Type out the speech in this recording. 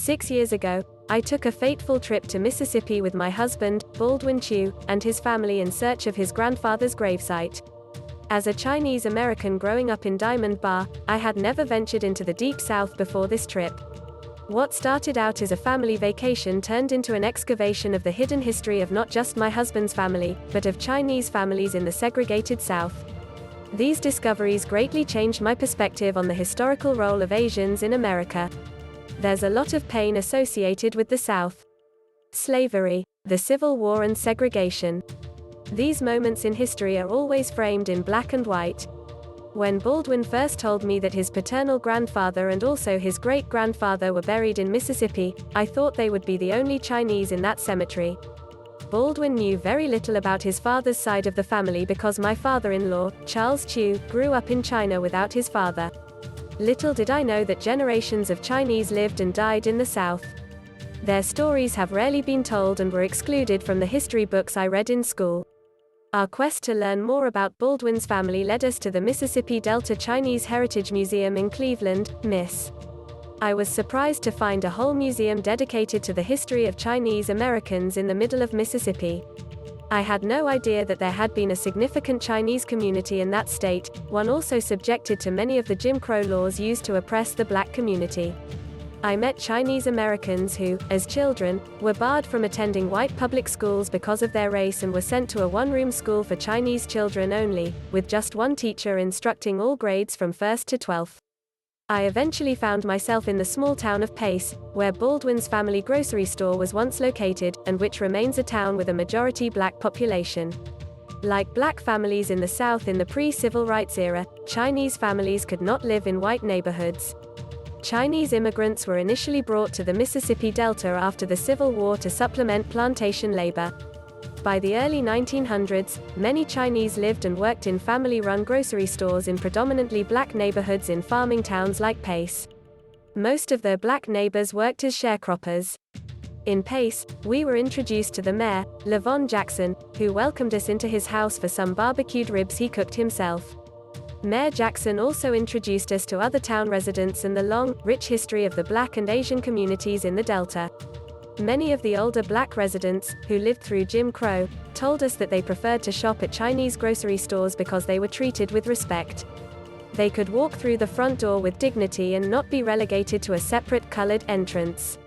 6 years ago, I took a fateful trip to Mississippi with my husband, Baldwin Chiu, and his family in search of his grandfather's gravesite. As a Chinese American growing up in Diamond Bar, I had never ventured into the Deep South before this trip. What started out as a family vacation turned into an excavation of the hidden history of not just my husband's family, but of Chinese families in the segregated South. These discoveries greatly changed my perspective on the historical role of Asians in America. There's a lot of pain associated with the South. Slavery, the Civil War and segregation. These moments in history are always framed in black and white. When Baldwin first told me that his paternal grandfather and also his great-grandfather were buried in Mississippi, I thought they would be the only Chinese in that cemetery. Baldwin knew very little about his father's side of the family because my father-in-law, Charles Chiu, grew up in China without his father. Little did I know that generations of Chinese lived and died in the South. Their stories have rarely been told and were excluded from the history books I read in school. Our quest to learn more about Baldwin's family led us to the Mississippi Delta Chinese Heritage Museum in Cleveland, Miss. I was surprised to find a whole museum dedicated to the history of Chinese Americans in the middle of Mississippi. I had no idea that there had been a significant Chinese community in that state, one also subjected to many of the Jim Crow laws used to oppress the black community. I met Chinese Americans who, as children, were barred from attending white public schools because of their race and were sent to a one-room school for Chinese children only, with just one teacher instructing all grades from 1st to 12th. I eventually found myself in the small town of Pace, where Baldwin's family grocery store was once located, and which remains a town with a majority black population. Like black families in the South in the pre-civil rights era, Chinese families could not live in white neighborhoods. Chinese immigrants were initially brought to the Mississippi Delta after the Civil War to supplement plantation labor. By the early 1900s, many Chinese lived and worked in family-run grocery stores in predominantly black neighborhoods in farming towns like Pace. Most of their black neighbors worked as sharecroppers. In Pace, we were introduced to the mayor, Levon Jackson, who welcomed us into his house for some barbecued ribs he cooked himself. Mayor Jackson also introduced us to other town residents and the long, rich history of the black and Asian communities in the Delta. Many of the older black residents, who lived through Jim Crow, told us that they preferred to shop at Chinese grocery stores because they were treated with respect. They could walk through the front door with dignity and not be relegated to a separate colored entrance.